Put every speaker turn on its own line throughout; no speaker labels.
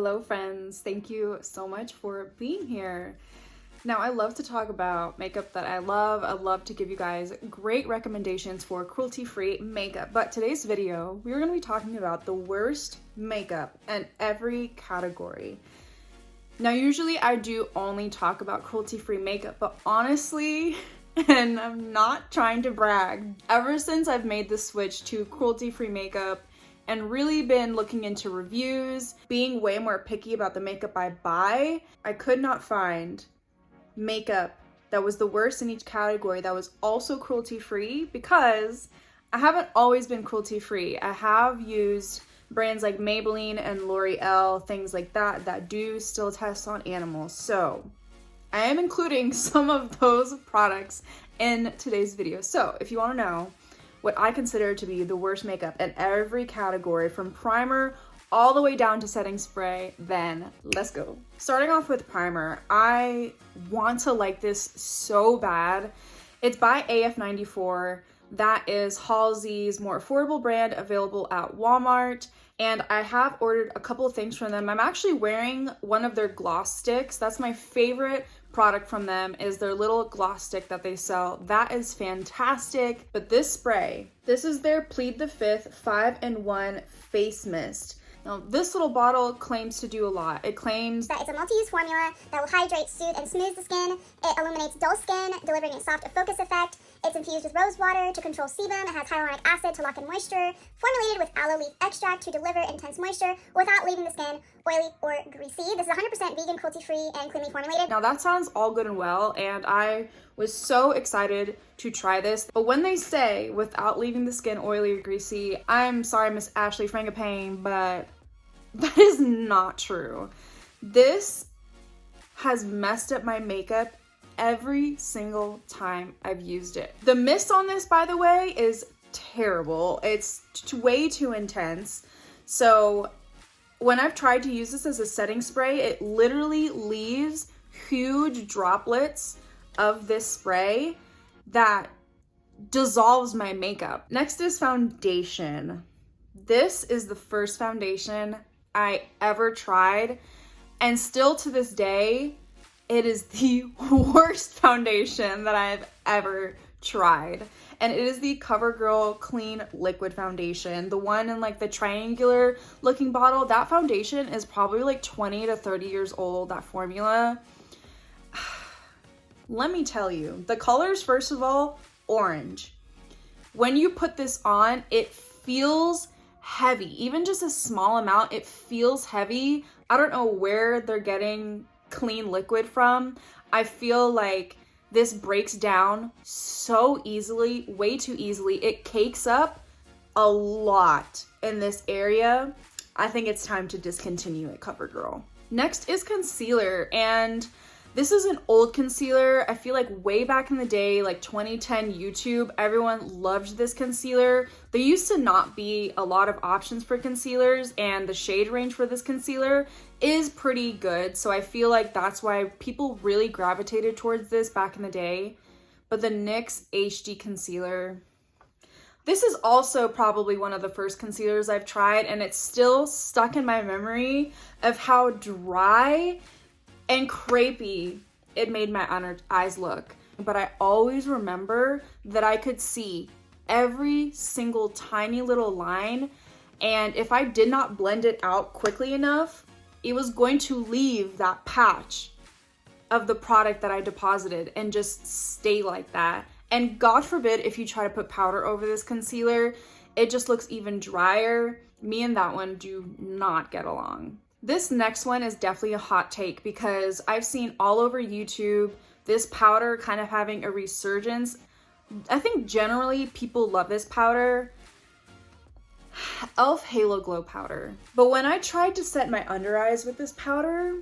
Hello friends, thank you so much for being here. Now I love to talk about makeup that I love to give you guys great recommendations for cruelty-free makeup, but today's video we're going to be talking about the worst makeup in every category. Now usually I do only talk about cruelty-free makeup, but honestly, and I'm not trying to brag, ever since I've made the switch to cruelty-free makeup and really been looking into reviews, being way more picky about the makeup I buy, I could not find makeup that was the worst in each category that was also cruelty-free, because I haven't always been cruelty-free. I have used brands like Maybelline and L'Oreal, things like that, that do still test on animals. So I am including some of those products in today's video. So if you want to know what I consider to be the worst makeup in every category, from primer all the way down to setting spray, then let's go. Starting off with primer, I want to like this so bad. It's by AF94. That is Halsey's more affordable brand, available at Walmart. And I have ordered a couple of things from them. I'm actually wearing one of their gloss sticks. That's my favorite product from them, is their little gloss stick that they sell. That is fantastic. But this spray, this is their Plead the Fifth 5-in-1 face mist. Now, this little bottle claims to do a lot. It claims
that it's a multi-use formula that will hydrate, soothe, and smooth the skin. It illuminates dull skin, delivering a soft focus effect. It's infused with rose water to control sebum. It has hyaluronic acid to lock in moisture. Formulated with aloe leaf extract to deliver intense moisture without leaving the skin oily or greasy. This is 100% vegan, cruelty-free, and cleanly formulated.
Now that sounds all good and well, and I was so excited to try this. But when they say without leaving the skin oily or greasy, I'm sorry, Miss Ashley Frangipane, but that is not true. This has messed up my makeup every single time I've used it. The mist on this, by the way, is terrible. It's way too intense. So when I've tried to use this as a setting spray, it literally leaves huge droplets of this spray that dissolves my makeup. Next is foundation. This is the first foundation I ever tried, and still to this day, it is the worst foundation that I've ever tried. And it is the CoverGirl Clean Liquid Foundation. The one in like the triangular looking bottle. That foundation is probably like 20 to 30 years old, that formula. Let me tell you, the colors, first of all, orange. When you put this on, it feels heavy. Even just a small amount, it feels heavy. I don't know where they're getting clean liquid from. I feel like this breaks down so easily, way too easily. It cakes up a lot in this area. I think it's time to discontinue it, CoverGirl. Next is concealer, and this is an old concealer. I feel like way back in the day, like 2010 YouTube, everyone loved this concealer. There used to not be a lot of options for concealers, and the shade range for this concealer is pretty good. So I feel like that's why people really gravitated towards this back in the day. But the NYX HD concealer, this is also probably one of the first concealers I've tried, and it's still stuck in my memory of how dry and crepey it made my under eyes look. But I always remember that I could see every single tiny little line, and if I did not blend it out quickly enough, it was going to leave that patch of the product that I deposited and just stay like that. And God forbid if you try to put powder over this concealer, it just looks even drier. Me and that one do not get along. This next one is definitely a hot take, because I've seen all over YouTube this powder kind of having a resurgence. I think generally people love this powder. e.l.f. Halo Glow Powder. But when I tried to set my under eyes with this powder,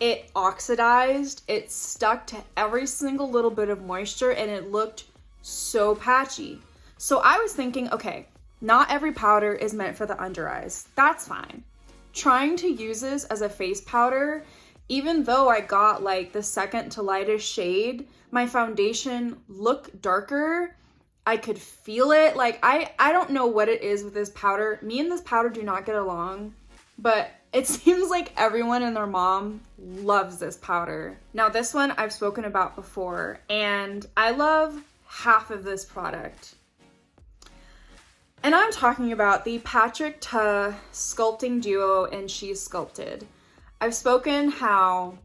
it oxidized, it stuck to every single little bit of moisture, and it looked so patchy. So I was thinking, okay, not every powder is meant for the under eyes. That's fine. Trying to use this as a face powder, even though I got like the second to lightest shade, my foundation looked darker. I could feel it. Like I don't know what it is with this powder. Me and this powder do not get along, but It seems like everyone and their mom loves this powder. Now this one I've spoken about before, and I love half of this product. And I'm talking about the Patrick Ta Sculpting Duo in She's Sculpted. I've spoken how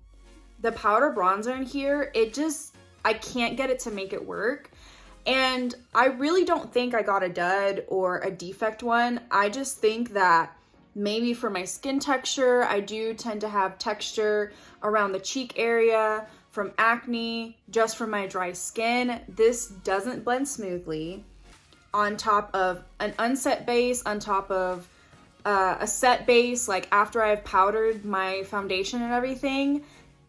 the powder bronzer in here, I can't get it to make it work. And I really don't think I got a dud or a defect one. I just think that maybe for my skin texture, I do tend to have texture around the cheek area from acne, just from my dry skin. This doesn't blend smoothly. On top of an unset base, on top of a set base, like after I've powdered my foundation and everything,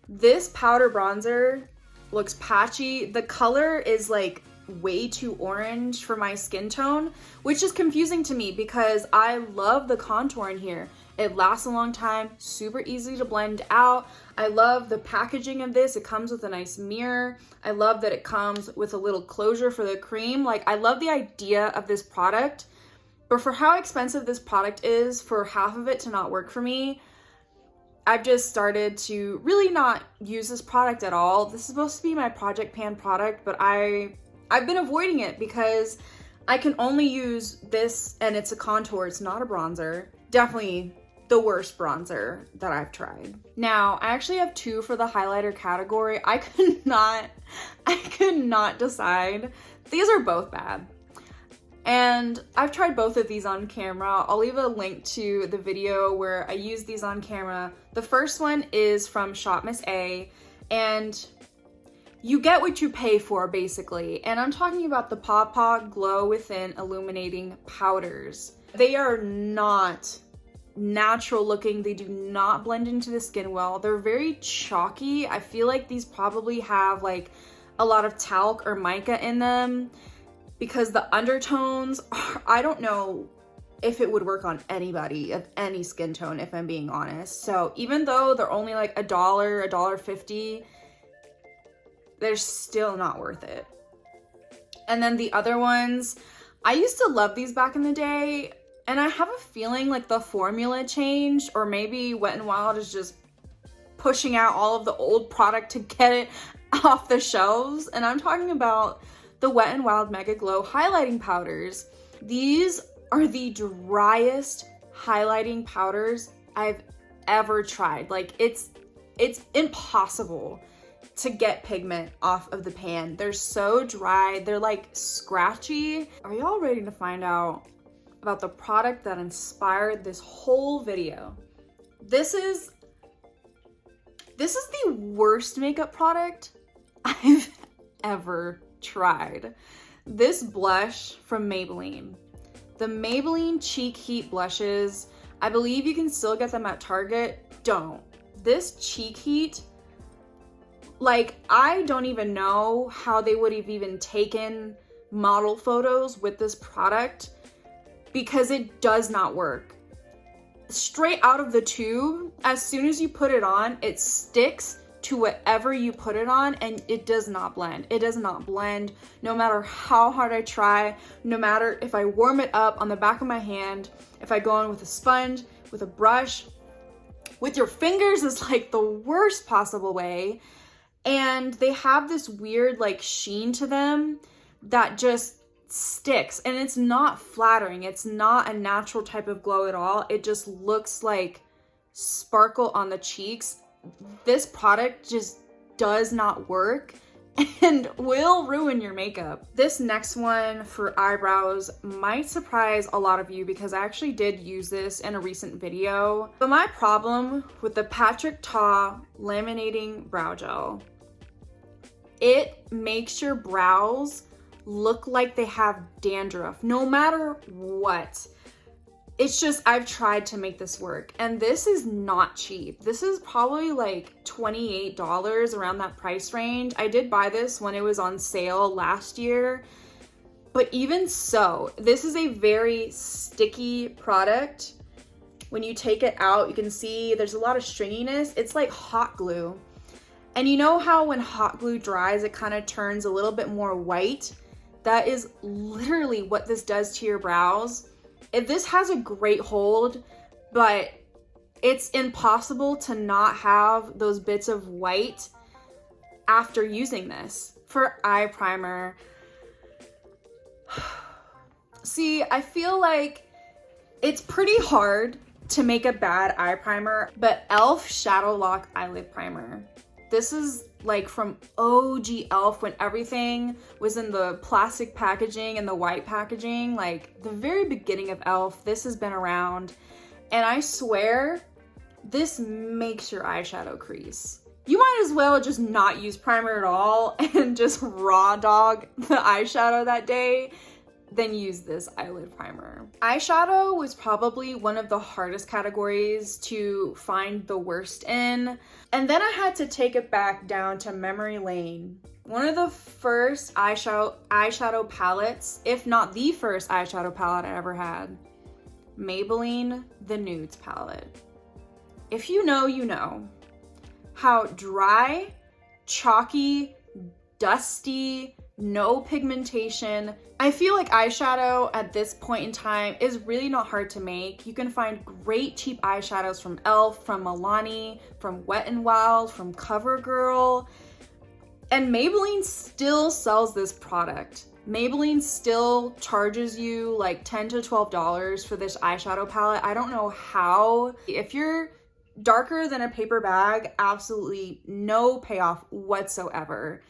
this powder bronzer looks patchy. The color is like way too orange for my skin tone, which is confusing to me because I love the contour in here. It lasts a long time, super easy to blend out. I love the packaging of this. It comes with a nice mirror. I love that it comes with a little closure for the cream. Like, I love the idea of this product, but for how expensive this product is, for half of it to not work for me, I've just started to really not use this product at all. This is supposed to be my Project Pan product, but I've been avoiding it because I can only use this, and it's a contour, it's not a bronzer. Definitely the worst bronzer that I've tried. Now, I actually have two for the highlighter category. I could not decide. These are both bad. And I've tried both of these on camera. I'll leave a link to the video where I use these on camera. The first one is from Shop Miss A, and you get what you pay for, basically. And I'm talking about the Paw Paw Glow Within Illuminating Powders. They are not natural looking. They do not blend into the skin well. They're very chalky. I feel like these probably have like a lot of talc or mica in them because the undertones are, I don't know if it would work on anybody of any skin tone, if I'm being honest. So even though they're only like $1, $1.50, they're still not worth it. And then the other ones, I used to love these back in the day, and I have a feeling like the formula changed, or maybe Wet n Wild is just pushing out all of the old product to get it off the shelves. And I'm talking about the Wet n Wild Mega Glow highlighting powders. These are the driest highlighting powders I've ever tried. Like, it's impossible to get pigment off of the pan. They're so dry, they're like scratchy. Are y'all ready to find out about the product that inspired this whole video? This is the worst makeup product I've ever tried. This blush from Maybelline. The Maybelline Cheek Heat blushes, I believe you can still get them at Target. Don't. This Cheek Heat, like, I don't even know how they would have even taken model photos with this product because it does not work. Straight out of the tube, as soon as you put it on, it sticks to whatever you put it on, and it does not blend. It does not blend no matter how hard I try, no matter if I warm it up on the back of my hand, if I go in with a sponge, with a brush, with your fingers is like the worst possible way. And they have this weird like sheen to them that just sticks, and it's not flattering. It's not a natural type of glow at all. It just looks like sparkle on the cheeks. This product just does not work and will ruin your makeup. This next one for eyebrows might surprise a lot of you because I actually did use this in a recent video. But my problem with the Patrick Ta Laminating Brow Gel, it makes your brows look like they have dandruff, no matter what. It's just, I've tried to make this work, and this is not cheap. This is probably like $28, around that price range. I did buy this when it was on sale last year, but even so, this is a very sticky product. When you take it out, you can see there's a lot of stringiness. It's like hot glue. And you know how when hot glue dries, it kind of turns a little bit more white? That is literally what this does to your brows. This has a great hold, but It's impossible to not have those bits of white after using this. For eye primer, see, I feel like it's pretty hard to make a bad eye primer, but e.l.f. Shadow Lock Eyelid Primer. This is like from OG e.l.f. when everything was in the plastic packaging and the white packaging, like the very beginning of e.l.f. This has been around, and I swear this makes your eyeshadow crease. You might as well just not use primer at all and just raw dog the eyeshadow that day than use this eyelid primer. Eyeshadow was probably one of the hardest categories to find the worst in. And then I had to take it back down to memory lane. One of the first eyeshadow palettes, if not the first eyeshadow palette I ever had, Maybelline The Nudes palette. If you know, you know how dry, chalky, dusty, no pigmentation. I feel like eyeshadow at this point in time is really not hard to make. You can find great cheap eyeshadows from e.l.f., from Milani, from Wet n Wild, from CoverGirl, and Maybelline still sells this product. Maybelline still charges you like $10 to $12 for this eyeshadow palette. I don't know how. If you're darker than a paper bag, absolutely no payoff whatsoever.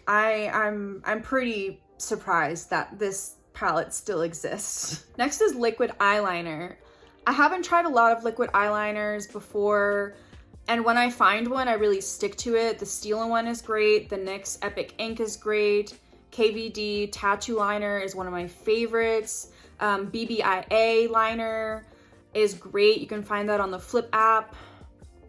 I'm pretty surprised that this palette still exists. Next is liquid eyeliner. I haven't tried a lot of liquid eyeliners before, and when I find one, I really stick to it. The Stila one is great. The NYX Epic Ink is great. KVD Tattoo Liner is one of my favorites. BBIA liner is great. You can find that on the Flip app.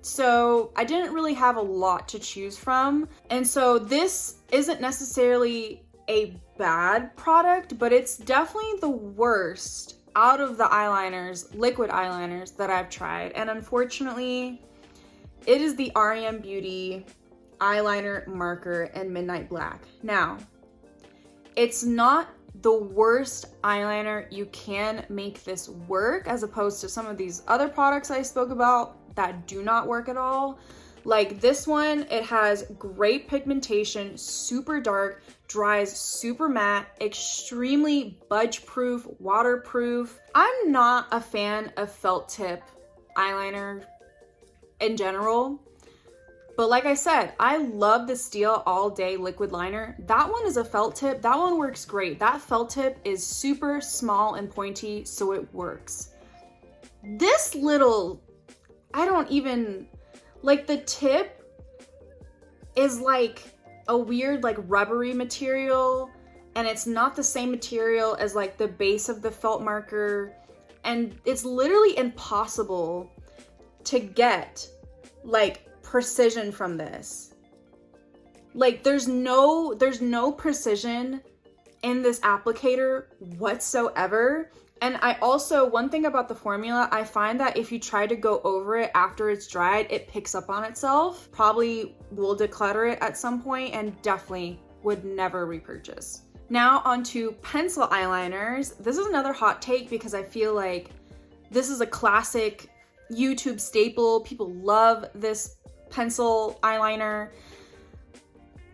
So I didn't really have a lot to choose from. And so this isn't necessarily a bad product, but it's definitely the worst out of the eyeliners, liquid eyeliners that I've tried. And unfortunately, it is the REM Beauty eyeliner marker in Midnight Black. Now, it's not the worst eyeliner. You can make this work as opposed to some of these other products I spoke about that do not work at all. Like this one, it has great pigmentation, super dark, dries super matte, extremely budge proof, waterproof. I'm not a fan of felt tip eyeliner in general, but like I said, I love the Stila All Day liquid liner. That one is a felt tip. That one works great. That felt tip is super small and pointy, so it works. This little, I don't even, like the tip is like a weird like rubbery material, and it's not the same material as like the base of the felt marker, and it's literally impossible to get like precision from this. Like there's no precision in this applicator whatsoever. And I also, one thing about the formula, I find that if you try to go over it after it's dried, it picks up on itself. Probably will declutter it at some point, and definitely would never repurchase. Now onto pencil eyeliners. This is another hot take because I feel like this is a classic YouTube staple. People love this pencil eyeliner.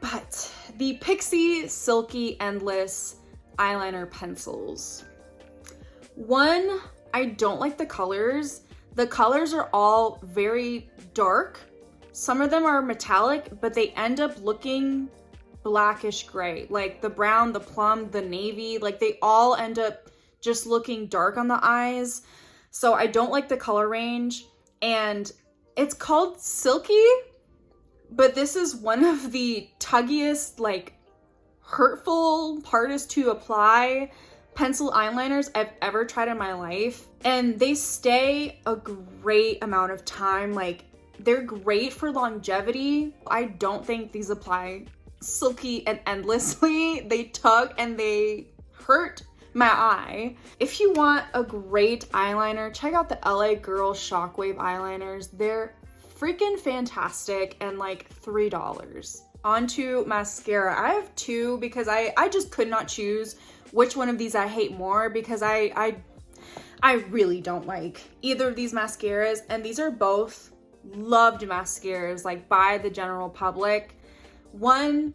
But the Pixi Silky Endless eyeliner pencils. One, I don't like the colors. The colors are all very dark. Some of them are metallic, but they end up looking blackish gray. Like the brown, the plum, the navy, like they all end up just looking dark on the eyes. So I don't like the color range. And it's called Silky, but this is one of the tuggiest, like hurtful, hardest to apply pencil eyeliners I've ever tried in my life. And they stay a great amount of time. Like they're great for longevity. I don't think these apply silky and endlessly. They tug and they hurt my eye. If you want a great eyeliner, check out the LA Girl Shockwave eyeliners. They're freaking fantastic and like $3. Onto mascara. I have two because I just could not choose which one of these I hate more, because I I really don't like either of these mascaras, and these are both loved mascaras, like by the general public. One,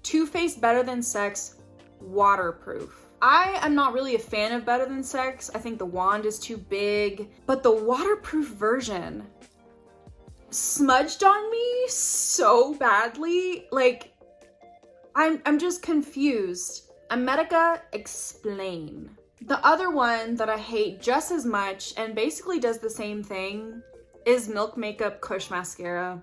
Too Faced Better Than Sex waterproof. I am not really a fan of Better Than Sex. I think the wand is too big, but the waterproof version smudged on me so badly. Like, I'm just confused. America, explain. The other one that I hate just as much and basically does the same thing is Milk Makeup Kush Mascara.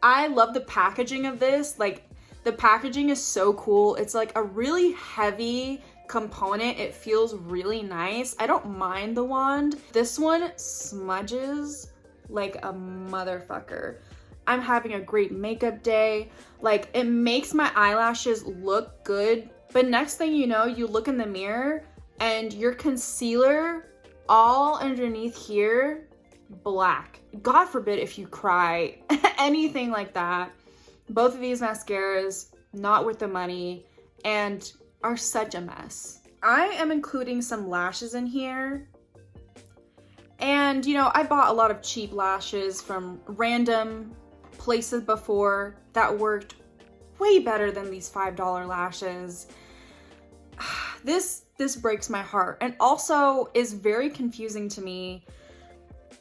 I love the packaging of this. Like, the packaging is so cool. It's like a really heavy component. It feels really nice. I don't mind the wand. This one smudges like a motherfucker. I'm having a great makeup day. Like, it makes my eyelashes look good. But next thing you know, you look in the mirror and your concealer all underneath here, black. God forbid if you cry, anything like that. Both of these mascaras, not worth the money and are such a mess. I am including some lashes in here. And, you know, I bought a lot of cheap lashes from random places before that worked way better than these $5 lashes. This breaks my heart and also is very confusing to me.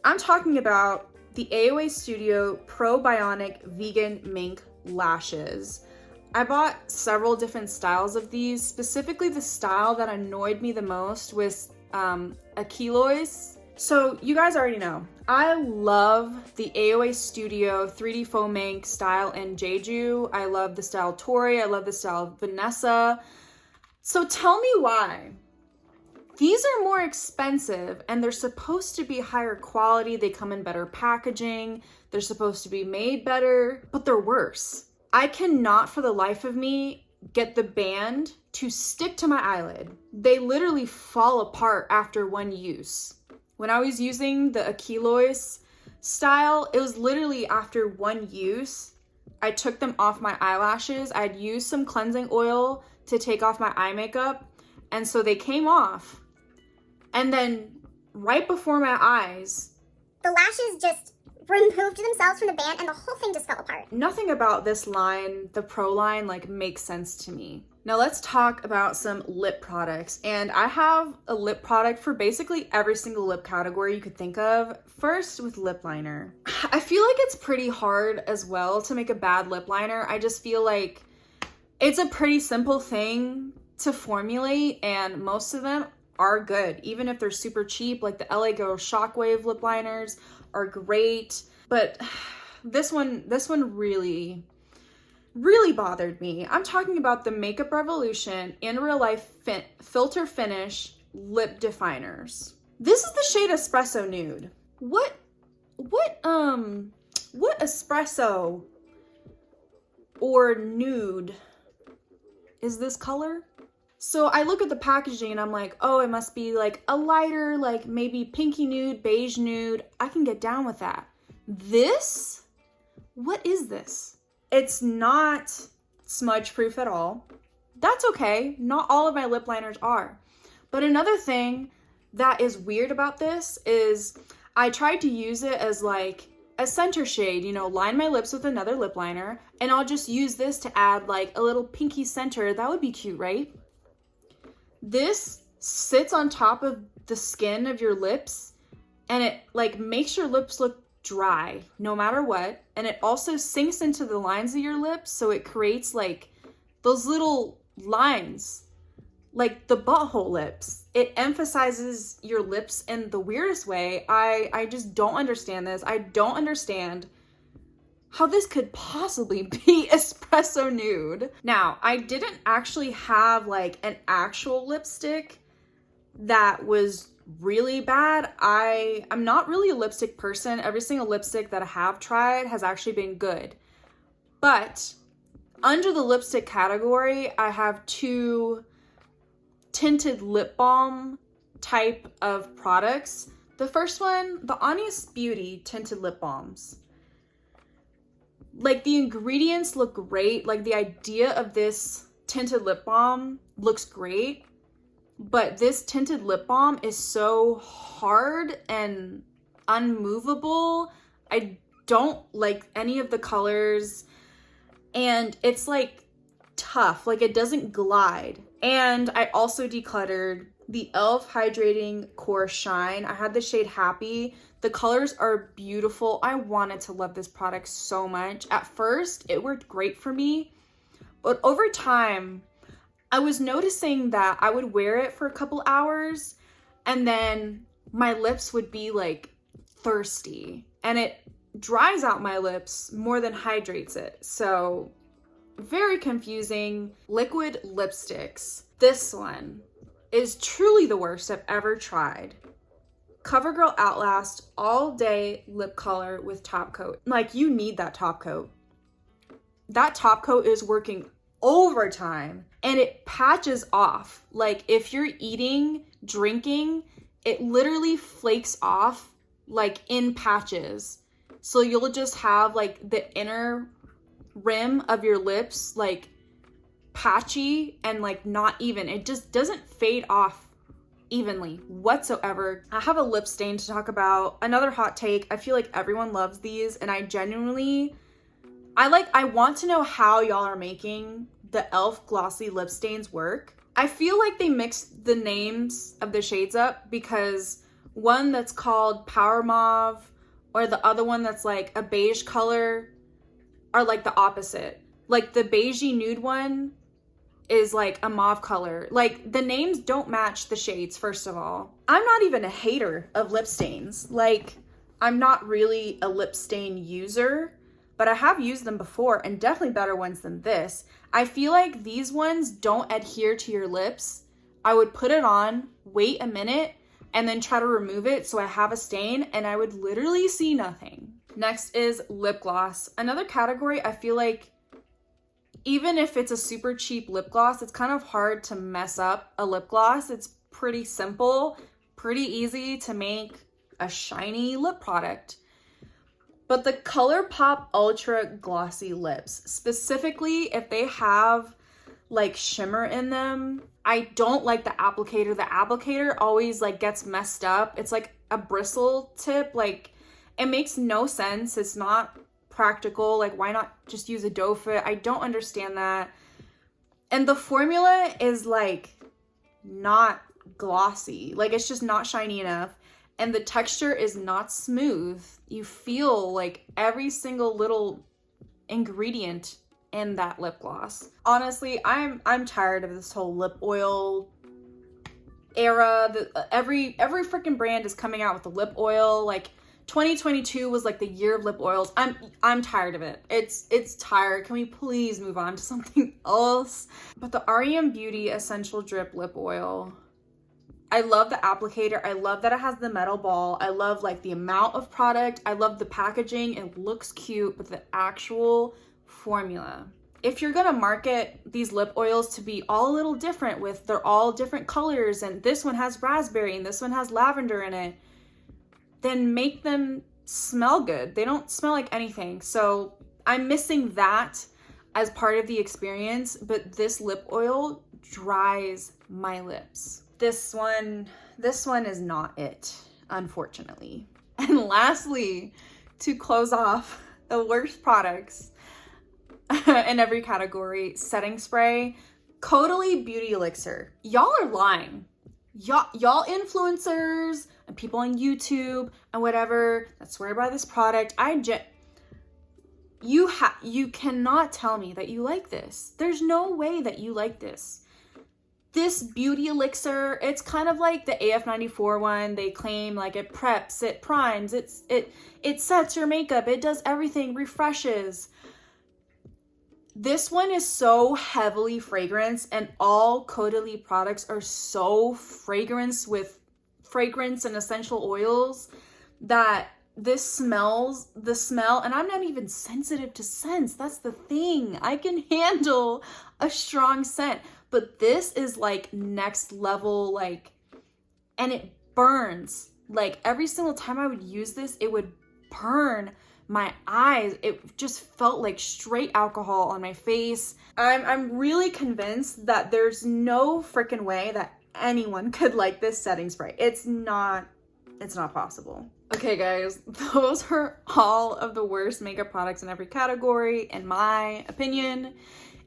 I'm talking about the AOA Studio Probionic Vegan Mink lashes. I bought several different styles of these. Specifically, the style that annoyed me the most was Aquilois. So you guys already know, I love the AOA Studio 3D Faux Mink style in Jeju. I love the style Tori. I love the style Vanessa. So tell me why. These are more expensive and they're supposed to be higher quality. They come in better packaging. They're supposed to be made better, but they're worse. I cannot for the life of me get the band to stick to my eyelid. They literally fall apart after one use. When I was using the Aquilois style, it was literally after one use, I took them off my eyelashes. I'd used some cleansing oil to take off my eye makeup, and so they came off. And then right before my eyes,
the lashes just removed themselves from the band and the whole thing just fell apart.
Nothing about this line, the Pro line, like makes sense to me. Now let's talk about some lip products. And I have a lip product for basically every single lip category you could think of. First with lip liner. I feel like it's pretty hard as well to make a bad lip liner. I just feel like it's a pretty simple thing to formulate and most of them are good. Even if they're super cheap, like the LA Girl Shockwave lip liners are great. But this one really bothered me. I'm talking about the Makeup Revolution in Real Life Filter Finish Lip Definers. This is the shade Espresso Nude. What espresso or nude is this color? So I look at the packaging and I'm like, oh, it must be like a lighter, like maybe pinky nude, beige nude. I can get down with that. This? What is this? It's not smudge proof at all. That's okay. Not all of my lip liners are. But another thing that is weird about this is I tried to use it as like a center shade, you know, line my lips with another lip liner, and I'll just use this to add like a little pinky center. That would be cute, right? This sits on top of the skin of your lips and it like makes your lips look dry no matter what. And it also sinks into the lines of your lips. So it creates like those little lines, like the butthole lips. It emphasizes your lips in the weirdest way. I just don't understand this. I don't understand how this could possibly be Espresso Nude. Now, I didn't actually have like an actual lipstick that was really bad. I'm not really a lipstick person. Every single lipstick that I have tried has actually been good. But under the lipstick category, I have two tinted lip balm type of products. The first one, the Honest Beauty tinted lip balms. Like the ingredients look great. Like the idea of this tinted lip balm looks great. but this tinted lip balm is so hard and unmovable. I don't like any of the colors, and it's like tough, like it doesn't glide. And I also decluttered the e.l.f. Hydrating Core Shine. I had the shade Happy. The colors are beautiful. I wanted to love this product so much. At first, it worked great for me, but over time, I was noticing that I would wear it for a couple hours and then my lips would be like thirsty, and it dries out my lips more than hydrates it. So very confusing. Liquid lipsticks. This one is truly the worst I've ever tried. CoverGirl Outlast All Day Lip Color with Top Coat. Like, you need that top coat. That top coat is working overtime, and it patches off. Like, if you're eating, drinking, it literally flakes off like in patches. So you'll just have like the inner rim of your lips like patchy and like not even. It just doesn't fade off evenly whatsoever. I have a lip stain to talk about. Another hot take. I feel like everyone loves these, and I genuinely, I want to know how y'all are making the e.l.f. glossy lip stains work. I feel like they mixed the names of the shades up, because one that's called Power Mauve or the other one that's like a beige color are like the opposite. Like the beigey nude one is like a mauve color. Like, the names don't match the shades, first of all. I'm not even a hater of lip stains. Like, I'm not really a lip stain user, but I have used them before, and definitely better ones than this. I feel like these ones don't adhere to your lips. I would put it on, wait a minute, and then try to remove it so I have a stain, and I would literally see nothing. Next is lip gloss. Another category I feel like, even if it's a super cheap lip gloss, it's kind of hard to mess up a lip gloss. It's pretty simple, pretty easy to make a shiny lip product. But the ColourPop Ultra Glossy Lips, specifically if they have like shimmer in them, I don't like the applicator. The applicator always like gets messed up. It's like a bristle tip. Like, it makes no sense. It's not practical. Like, why not just use a doe foot? I don't understand that. And the formula is like not glossy. Like, it's just not shiny enough. And the texture is not smooth. You feel like every single little ingredient in that lip gloss. Honestly, I'm tired of this whole lip oil era. Every freaking brand is coming out with a lip oil. Like, 2022 was like the year of lip oils. I'm tired of it. It's tired. Can we please move on to something else? But the REM Beauty Essential Drip Lip Oil, I love the applicator. I love that it has the metal ball. I love like the amount of product. I love the packaging. It looks cute, but the actual formula. If you're gonna market these lip oils to be all a little different, with they're all different colors, and this one has raspberry and this one has lavender in it, then make them smell good. They don't smell like anything. So I'm missing that as part of the experience, but this lip oil dries my lips. This one is not it, unfortunately. And lastly, to close off the worst products in every category, setting spray, Caudalie Beauty Elixir. Y'all are lying. Y'all influencers and people on YouTube and whatever that swear by this product, you cannot tell me that you like this. There's no way that you like this. This beauty elixir, it's kind of like the AF94 one. They claim like it preps, it primes, it sets your makeup, it does everything, refreshes. This one is so heavily fragrance, and all Caudalie products are so fragrance with fragrance and essential oils that the smell, and I'm not even sensitive to scents. That's the thing. I can handle a strong scent, but this is like next level, like, and it burns. Like, every single time I would use this, it would burn my eyes. It just felt like straight alcohol on my face. I'm really convinced that there's no freaking way that anyone could like this setting spray. It's not possible. Okay guys, those are all of the worst makeup products in every category, in my opinion.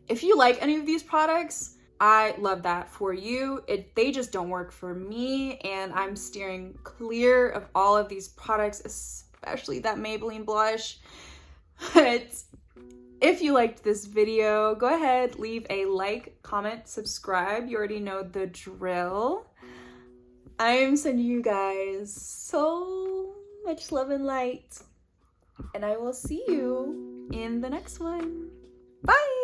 If you like any of these products, I love that for you. They just don't work for me, and I'm steering clear of all of these products, especially that Maybelline blush. But if you liked this video, go ahead, leave a like, comment, subscribe. You already know the drill. I'm sending you guys so much love and light, and I will see you in the next one. Bye!